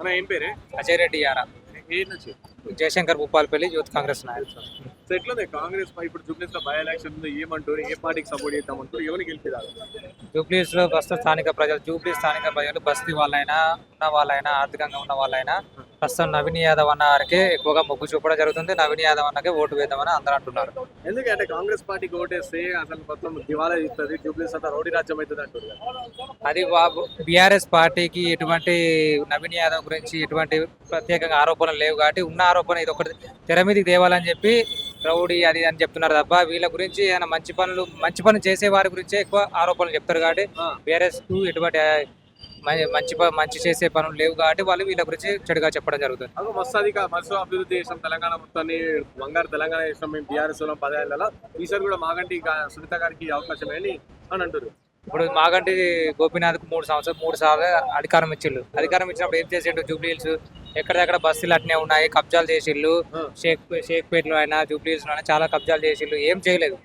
మన ఏం పేరే? అజయ్ రెడ్డి యారా ఏ నుంచి? జయశంకర్ భూపాలపల్లి యూత్ కాంగ్రెస్ నాయకులు. సో ఎట్లుంది కాంగ్రెస్ ఇప్పుడు జూబ్లీస్ లో బై ఎలక్షన్ ఉంది, ఏమంటారు? ఏ పార్టీకి సపోర్ట్ చేద్దామంటారు? ఎవరికి గెలిపిదారు? జూబ్లీస్ లో ప్రస్తుతం స్థానిక ప్రజలు బస్తీ వాళ్ళైనా ఉన్న వాళ్ళైనా ఆర్థికంగా ఉన్న వాళ్ళైనా ప్రస్తుతం నవీన్ యాదవ్ అన్న వారికి ఎక్కువగా మొగ్గు చూపడం జరుగుతుంది. నవీన్ యాదవ్ అన్నకే ఓటు వేద్దామని అందరూ అంటున్నారు. ఎందుకంటే కాంగ్రెస్ పార్టీకి ఓటేస్తే అసలు మొత్తం దివాలా ఇస్తుంది, జూబ్లీస్ అంతా రౌడీ రాజ్యం అవుతుంది అంటారు కదా. అది బీఆర్ఎస్ పార్టీకి ఎటువంటి నవీన్ యాదవ్ గురించి ఎటువంటి ప్రత్యేకంగా ఆరోపణలు లేవు కాబట్టి ఉన్న ఆరోపణ ఇది ఒకటి తెర మీదకి తేవాలని చెప్పి రౌడీ అది అని చెప్తున్నారు తప్ప వీళ్ళ గురించి ఏమైనా మంచి పనులు చేసే వారి గురించే ఎక్కువ ఆరోపణలు చెప్తారు కాబట్టి బీఆర్ఎస్ కు ఎటువంటి మంచి చేసే పనులు లేవు కాబట్టి వాళ్ళు వీళ్ళ గురించి చెడుగా చెప్పడం జరుగుతుంది. అదో మస్తు అభివృద్ధి చేసాం, తెలంగాణ మొత్తాన్ని బంగారు తెలంగాణ చేసాం మేము బీఆర్ఎస్ లో 10 ఏళ్ళలో. ఈసారి కూడా మాగంటి సునీత గారికి అవకాశం అని అంటారు. ఇప్పుడు మాగంటి గోపీనాథ్ 3 సార్లు అధికారం ఇచ్చినప్పుడు ఏం చేసిండు? జూబ్లీ హిల్స్ ఎక్కడెక్కడ బస్సులు అట్నే ఉన్నాయి, కబ్జాలు చేసిళ్ళు. షేక్పేటలో అయినా జూబ్లీ హిల్స్ లో అయినా చాలా కబ్జాలు చేసిళ్ళు, ఏం చేయలేదు.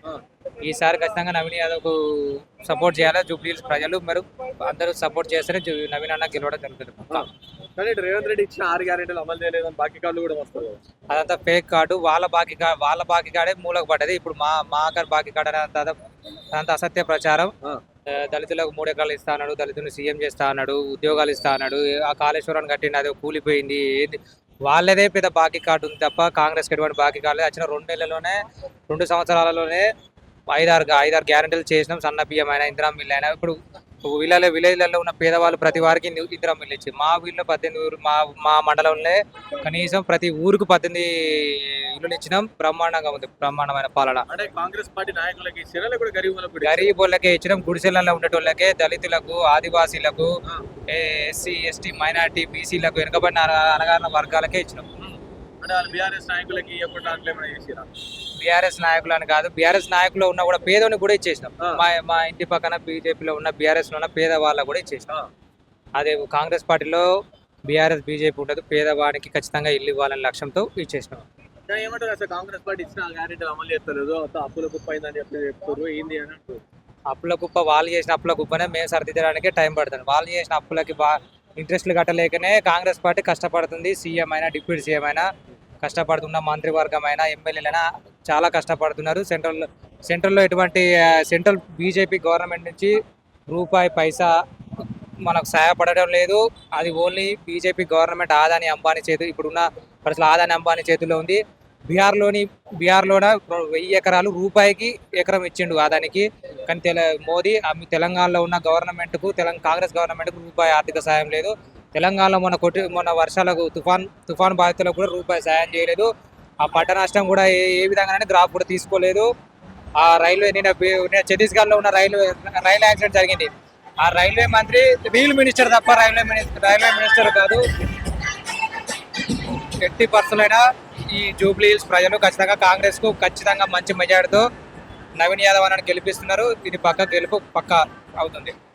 ఈసారి ఖచ్చితంగా నవీన్ యాదవ్ కు సపోర్ట్ చేయాలి జూబ్లీ హిల్స్ ప్రజలు. మరి అందరూ సపోర్ట్ చేస్తేనే నవీన్ అన్న గెలవడం జరుగుతుంది. కానీ రేవంత్ రెడ్డి ఇచ్చిన 6 గ్యారెంటీలు అమలు చేయలేదని బాకీ కార్డులు కూడా వస్తుంది. అదంతా ఫేక్ కార్డు, వాళ్ళ బాకీ కార్డే మూలకు పడ్డది. ఇప్పుడు మా బాకీ కార్డు అదంతా అసత్య ప్రచారం. దళితులకు 3 ఎకరాలు ఇస్తా అన్నాడు, దళితులను సీఎం చేస్తా అన్నాడు, ఉద్యోగాలు ఇస్తా అన్నాడు. ఆ కాళేశ్వరాన్ని కట్టింది, అది కూలిపోయింది. వాళ్ళదే పెద్ద బాకీ కార్డు ఉంది తప్ప కాంగ్రెస్ ఎటువంటి బాకీ కార్డు వచ్చిన 2 సంవత్సరాలలోనే 5-6 గ్యారెంటీలు చేసినాం. సన్న బియ్యం అయినా, ఇందిరా మిల్ అయినా. ఇప్పుడు విలేజ్లలో ఉన్న పేదవాళ్ళు ప్రతి వారికి ఇందిరా మిల్ ఇచ్చి మా వీళ్ళు 18 మా మండలంలో కనీసం ప్రతి ఊరికి 18 ఇల్లులు ఇచ్చినాం. బ్రహ్మాండంగా ఉంది, బ్రహ్మాండమైన పాలన. అంటే కాంగ్రెస్ పార్టీ నాయకులకి గరీబులకే ఇచ్చినాం, గుడిసెలలో ఉండేటోళ్ళకే, దళితులకు, ఆదివాసీలకు, ఎస్సీ ఎస్టీ మైనార్టీ బీసీలకు, వెనుకబడిన అనగారిన వర్గాలకే ఇచ్చినాం. బీఆర్ఎస్ నాయకులకి బీఆర్ఎస్ నాయకులు అని కాదు, బీఆర్ఎస్ నాయకులు ఉన్న కూడా పేదోని కూడా ఇచ్చేసినాం. మా ఇంటి పక్కన బీజేపీలో ఉన్న బీఆర్ఎస్ లో ఉన్న పేదవాళ్ళకు కూడా ఇచ్చేసినాం. అదే కాంగ్రెస్ పార్టీలో బీఆర్ఎస్ బీజేపీ ఉండదు, పేదవాడికి ఖచ్చితంగా ఇల్లు ఇవ్వాలనే లక్ష్యంతో ఇచ్చేసినాం. ఏమంటారు అసలు కాంగ్రెస్ పార్టీ ఇచ్చిన గ్యారెంటీలు అమలు చేస్తలేదు, అప్పుల కుప్ప అయిందని చెప్తారు, ఏంది అని అంటారు. అప్పుల కుప్ప వాళ్ళు చేసిన అప్పుల కుప్పనే మేము సరిదిద్దడానికి టైం పడుతుంది. వాళ్ళు చేసిన అప్పులకి ఇంట్రెస్ట్లు కట్టలేకనే కాంగ్రెస్ పార్టీ కష్టపడుతుంది. సీఎం అయినా, డిప్యూటీ సీఎం అయినా కష్టపడుతున్న, మంత్రివర్గం అయినా, ఎమ్మెల్యేలైనా చాలా కష్టపడుతున్నారు. సెంట్రల్లో ఎటువంటి సెంట్రల్ బీజేపీ గవర్నమెంట్ నుంచి రూపాయి పైసా మనకు సహాయపడడం లేదు. అది only BJP government Adani Ambani ఇప్పుడున్న పరిస్థితులు ఆదాని అంబానీ చేతిలో ఉంది. బీహార్లోన 1000 ఎకరాలు రూపాయికి ఎకరం ఇచ్చిండు ఆదానికి. కానీ మోదీ తెలంగాణలో ఉన్న గవర్నమెంట్కు, కాంగ్రెస్ గవర్నమెంట్కు రూపాయి ఆర్థిక సాయం లేదు. తెలంగాణలో మొన్న వర్షాలకు తుఫాన్ బాధితులకు కూడా రూపాయి సాయం చేయలేదు. ఆ పంట నష్టం కూడా ఏ విధంగానే గ్రాఫ్ కూడా తీసుకోలేదు. ఆ రైల్వే ఛత్తీస్గఢ్లో ఉన్న రైలు యాక్సిడెంట్ జరిగింది. ఆ రైల్వే మంత్రి రీల్ మినిస్టర్ తప్ప రైల్వే మినిస్టర్ కాదు. 80% అయినా ఈ జూబ్లీ హిల్స్ ప్రజలు ఖచ్చితంగా కాంగ్రెస్ కు ఖచ్చితంగా మంచి మెజార్టీతో నవీన్ యాదవ్ అన్నని గెలిపిస్తున్నారు. ఇది గెలుపు పక్కా అవుతుంది.